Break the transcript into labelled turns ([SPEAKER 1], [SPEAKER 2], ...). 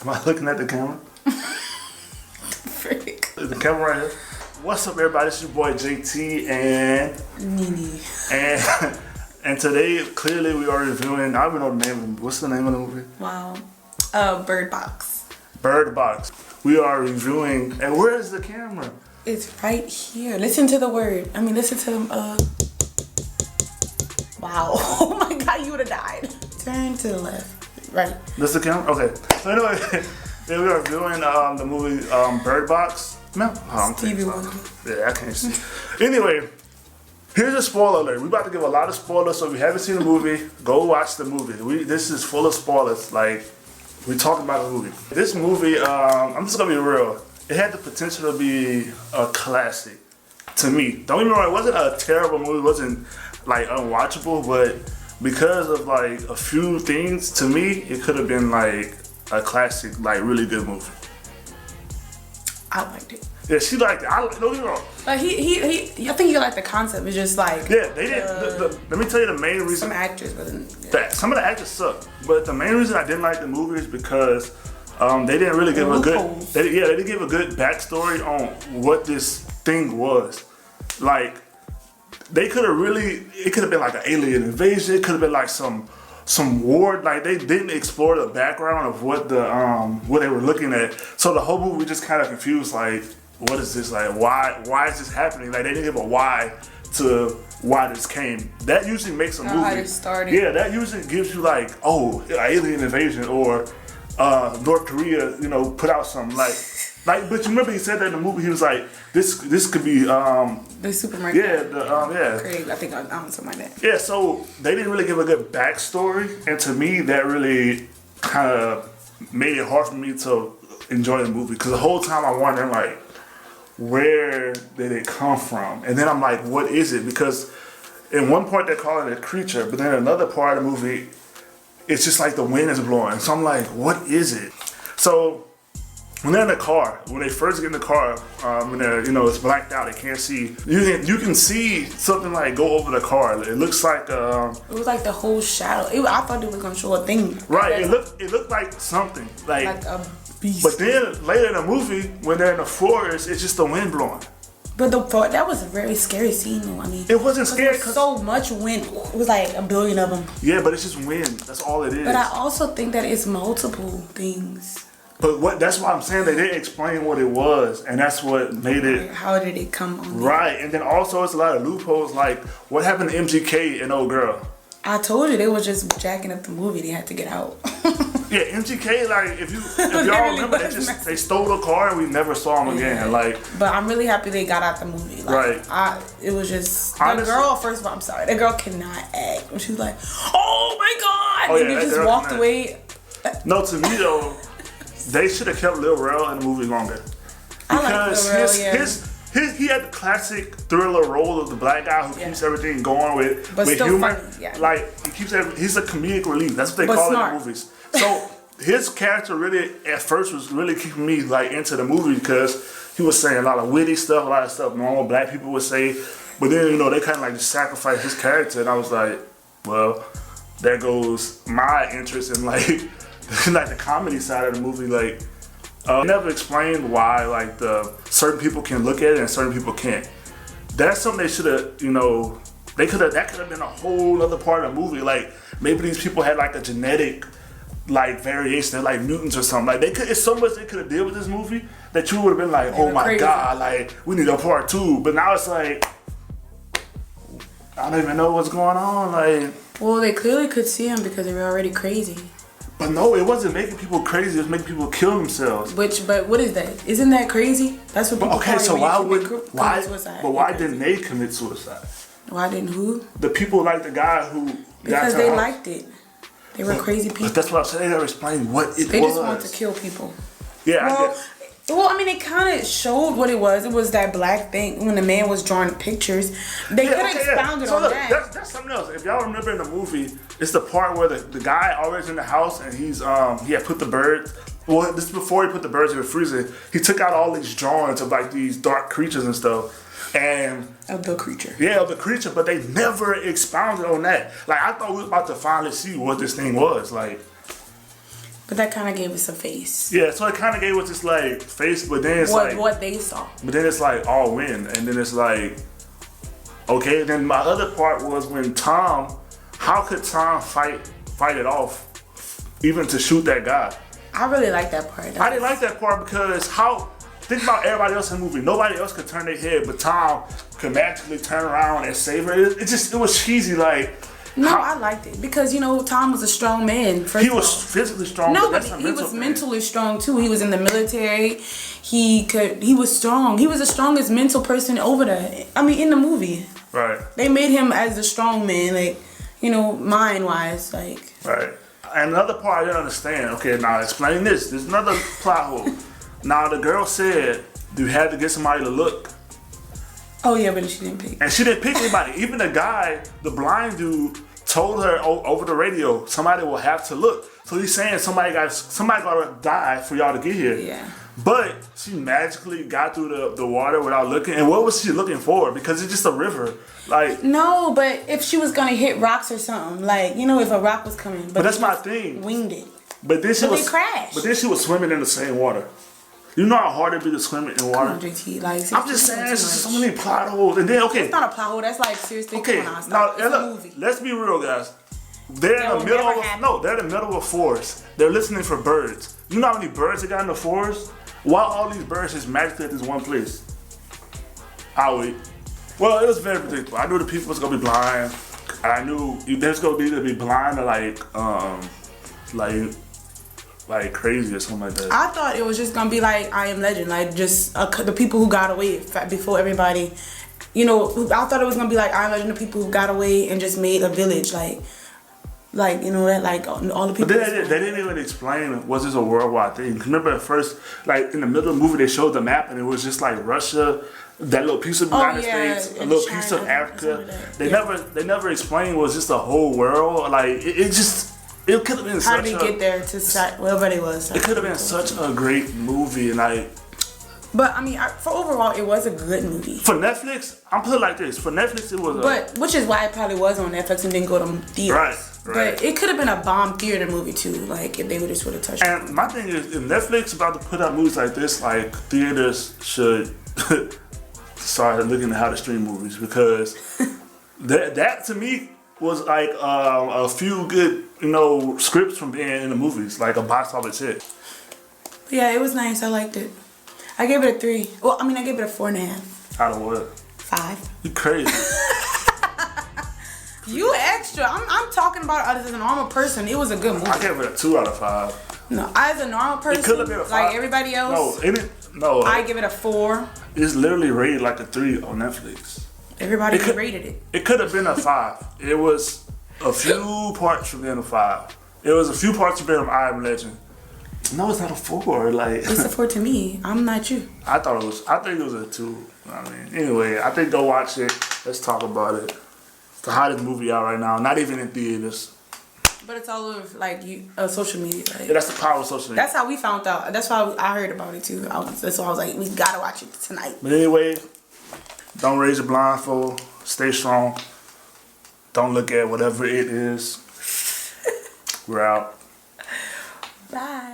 [SPEAKER 1] Am I looking at the camera?
[SPEAKER 2] Freak.
[SPEAKER 1] Is the camera right here? What's up, everybody? It's your boy JT and
[SPEAKER 2] NeNe.
[SPEAKER 1] And today, clearly, we are reviewing. I don't even know the name. What's the name of the movie?
[SPEAKER 2] Wow. Birdbox.
[SPEAKER 1] Birdbox. We are reviewing. And where is the camera?
[SPEAKER 2] It's right here. Listen to the word. Listen to Wow. Oh my God, you would have died. Turn to the left. Right.
[SPEAKER 1] This the camera? Okay. So anyway, we are reviewing the movie Birdbox. No,
[SPEAKER 2] Stevie Wonder.
[SPEAKER 1] Yeah, I can't see. Anyway, here's a spoiler alert. We're about to give a lot of spoilers, so if you haven't seen the movie, go watch the movie. This is full of spoilers. Like, we're talking about the movie. This movie, I'm just gonna be real. It had the potential to be a classic to me. Don't get me wrong, it wasn't a terrible movie. It wasn't like unwatchable, but because of like a few things, to me, it could have been like a classic, like really good movie.
[SPEAKER 2] I liked it.
[SPEAKER 1] Yeah, she liked it. Don't get me wrong.
[SPEAKER 2] Like I think you like the concept. It's just like
[SPEAKER 1] yeah, they didn't. Let me tell you the main reason.
[SPEAKER 2] Some actors wasn't.
[SPEAKER 1] Some of the actors suck, but the main reason I didn't like the movie is because they didn't really give a good. They didn't give a good backstory on what this thing was. Like, they could have really. It could have been like an alien invasion. It could have been like some war. Like, they didn't explore the background of what the what they were looking at. So the whole movie just kind of confused. Like, what is this? Like, why is this happening? Like, they didn't give a why to why this came. That usually makes a movie.
[SPEAKER 2] How it started.
[SPEAKER 1] Yeah, that usually gives you like, oh, alien invasion or North Korea, put out something like. But you remember he said that in the movie. He was like, this could be
[SPEAKER 2] the supermarket.
[SPEAKER 1] Yeah,
[SPEAKER 2] Craig, I think something like that.
[SPEAKER 1] Yeah, so they didn't really give a good backstory, and to me, that really kind of made it hard for me to enjoy the movie because the whole time I'm wondering like, where did it come from? And then I'm like, what is it? Because in one part they call it a creature, but then another part of the movie, it's just like the wind is blowing. So I'm like, what is it? So when they're in the car, when they first get in the car, when they're, it's blacked out, they can't see. You can see something like go over the car. It looks like it
[SPEAKER 2] was like the whole shadow. I thought it was gonna show a thing.
[SPEAKER 1] Right. It looked like something like
[SPEAKER 2] a beast.
[SPEAKER 1] But then later in the movie, when they're in the forest, it's just the wind blowing.
[SPEAKER 2] But that was a very scary scene, though.
[SPEAKER 1] It wasn't scary
[SPEAKER 2] because so much wind. It was like a billion of them.
[SPEAKER 1] Yeah, but it's just wind. That's all it is.
[SPEAKER 2] But I also think that it's multiple things.
[SPEAKER 1] But that's why I'm saying they didn't explain what it was, and that's what made it.
[SPEAKER 2] How did it come on?
[SPEAKER 1] Right, and then also it's a lot of loopholes. Like, what happened to MGK and Old Girl?
[SPEAKER 2] I told you they were just jacking up the movie. They had to get out.
[SPEAKER 1] Yeah, MGK. Like, if y'all remember, they stole the car and we never saw them again. Like,
[SPEAKER 2] but I'm really happy they got out the movie. Like,
[SPEAKER 1] right.
[SPEAKER 2] It was just
[SPEAKER 1] honestly,
[SPEAKER 2] the girl. First of all, I'm sorry. The girl cannot act. When she was like, "Oh my God," and you just walked away.
[SPEAKER 1] No, to me though. They should have kept Lil Rel in the movie longer. Because he had the classic thriller role of the black guy who keeps everything going with humor.
[SPEAKER 2] Funny, yeah.
[SPEAKER 1] Like, he's a comedic relief. That's what they call it in movies. So his character really, at first, was really keeping me like into the movie because he was saying a lot of witty stuff, a lot of stuff normal black people would say. But then, they kind of like just sacrificed his character. And I was like, well, there goes my interest in like the comedy side of the movie. Like, never explained why like certain people can look at it and certain people can't. That's something they should have, that could have been a whole other part of the movie. Like, maybe these people had like a genetic like variation, they're like mutants or something. Like, it's so much they could have did with this movie that you would have been like, oh my God, like, we need a part 2. But now it's like, I don't even know what's going on. Like,
[SPEAKER 2] well, they clearly could see him because they were already crazy.
[SPEAKER 1] But no, it wasn't making people crazy. It was making people kill themselves.
[SPEAKER 2] But what is that? Isn't that crazy? That's what people
[SPEAKER 1] okay, so why
[SPEAKER 2] suicide?
[SPEAKER 1] But why didn't they commit suicide?
[SPEAKER 2] Why didn't who?
[SPEAKER 1] The people like the guy who
[SPEAKER 2] because they liked it. They were crazy people.
[SPEAKER 1] But that's what I'm saying. They never explained what it was.
[SPEAKER 2] They just wanted to kill people.
[SPEAKER 1] Yeah,
[SPEAKER 2] Well, it kind of showed what it was. It was that black thing when the man was drawing pictures. They could have expounded on that.
[SPEAKER 1] That's something else. If y'all remember in the movie, it's the part where the guy always in the house and he's he had put the birds. Well, this is before he put the birds in the freezer. He took out all these drawings of like these dark creatures and stuff. And
[SPEAKER 2] of the creature.
[SPEAKER 1] Yeah, of the creature, but they never expounded on that. Like, I thought we were about to finally see what this thing was. Like,
[SPEAKER 2] But that kind of gave us a face.
[SPEAKER 1] Yeah, so it kind of gave us this like face, but then it's
[SPEAKER 2] what they saw.
[SPEAKER 1] But then it's like all win, and then it's like, okay. And then my other part was when Tom, how could Tom fight it off, even to shoot that guy?
[SPEAKER 2] I really like that part.
[SPEAKER 1] I didn't like that part because think about everybody else in the movie. Nobody else could turn their head, but Tom could magically turn around and save her. It was cheesy, like.
[SPEAKER 2] No, I liked it because Tom was a strong man.
[SPEAKER 1] He was physically strong.
[SPEAKER 2] No, but he was mentally strong too. He was in the military. He was strong. He was the strongest mental person over there. I mean, in the movie.
[SPEAKER 1] Right.
[SPEAKER 2] They made him as the strong man, like mind wise, like.
[SPEAKER 1] Right. And another part I didn't understand. Okay, now explain this. There's another plot hole. Now the girl said you had to get somebody to look.
[SPEAKER 2] Oh yeah, but she didn't pick.
[SPEAKER 1] And she didn't pick anybody. Even the guy, the blind dude, told her over the radio, somebody will have to look. So he's saying somebody gotta die for y'all to get here.
[SPEAKER 2] Yeah.
[SPEAKER 1] But she magically got through the water without looking. And what was she looking for? Because it's just a river. Like.
[SPEAKER 2] No, but if she was gonna hit rocks or something, like if a rock was coming.
[SPEAKER 1] But that's my thing.
[SPEAKER 2] Winged it.
[SPEAKER 1] But then she was
[SPEAKER 2] crashed.
[SPEAKER 1] But then she was swimming in the same water. You know how hard it be to swim in water?
[SPEAKER 2] Come on, JT, like,
[SPEAKER 1] I'm just saying, there's so many plot holes. And then, okay.
[SPEAKER 2] It's not a plot hole. That's like, seriously,
[SPEAKER 1] okay,
[SPEAKER 2] come on,
[SPEAKER 1] now,
[SPEAKER 2] it's a movie.
[SPEAKER 1] Let's be real, guys. They're in the middle of a forest. They're listening for birds. You know how many birds they got in the forest? Why all these birds just magically at this one place? I'll wait. Well, it was very predictable. I knew the people was gonna be blind. I knew there's gonna be either be blind or like crazy or something like that.
[SPEAKER 2] I thought it was just gonna be like I Am Legend, like just the people who got away before everybody. I thought it was gonna be like I Am Legend, the people who got away and just made a village, all the people.
[SPEAKER 1] But they didn't even explain was this a worldwide thing. Remember at first, like in the middle of the movie, they showed the map and it was just like Russia, that little piece of the United States, a little
[SPEAKER 2] China,
[SPEAKER 1] piece of Africa. They never explained was just the whole world. Like it could have been
[SPEAKER 2] How did he get there to wherever it was?
[SPEAKER 1] It could have been such a great movie, and
[SPEAKER 2] But I mean, for overall, it was a good movie.
[SPEAKER 1] For Netflix, I'm put it like this: for Netflix, it was.
[SPEAKER 2] Which is why it probably was on Netflix and didn't go to theaters.
[SPEAKER 1] Right.
[SPEAKER 2] But it could have been a bomb theater movie too, like if they would have touched it.
[SPEAKER 1] And my thing is, if Netflix about to put out movies like this, like theaters should start looking at how to stream movies, because that to me was like a few good, scripts from being in the movies, like a box office hit.
[SPEAKER 2] Yeah, it was nice. I liked it. I gave it a 3. Well, I mean, I gave it a 4.5.
[SPEAKER 1] Out of what?
[SPEAKER 2] 5.
[SPEAKER 1] You crazy.
[SPEAKER 2] You extra. I'm talking about it as a normal person. It was a good movie.
[SPEAKER 1] I gave it a 2 out of 5.
[SPEAKER 2] No, as a normal person,
[SPEAKER 1] it could have been a 5.
[SPEAKER 2] Like everybody else.
[SPEAKER 1] No,
[SPEAKER 2] I give it a 4.
[SPEAKER 1] It's literally rated like a 3 on Netflix.
[SPEAKER 2] Everybody rated it.
[SPEAKER 1] It could have been a 5. It was a few parts from being a 5. It was a few parts from being I Am Legend. No, it's not a 4.
[SPEAKER 2] It's a 4 to me. I'm not you.
[SPEAKER 1] I think it was a 2. Anyway, I think go watch it. Let's talk about it. It's the hottest movie out right now. Not even in theaters.
[SPEAKER 2] But it's all over social media. Right?
[SPEAKER 1] Yeah, that's the power of social media.
[SPEAKER 2] That's how we found out. That's why I heard about it too. That's why I was like, we gotta watch it tonight.
[SPEAKER 1] But anyway, don't raise your blindfold. Stay strong. Don't look at whatever it is. We're out.
[SPEAKER 2] Bye.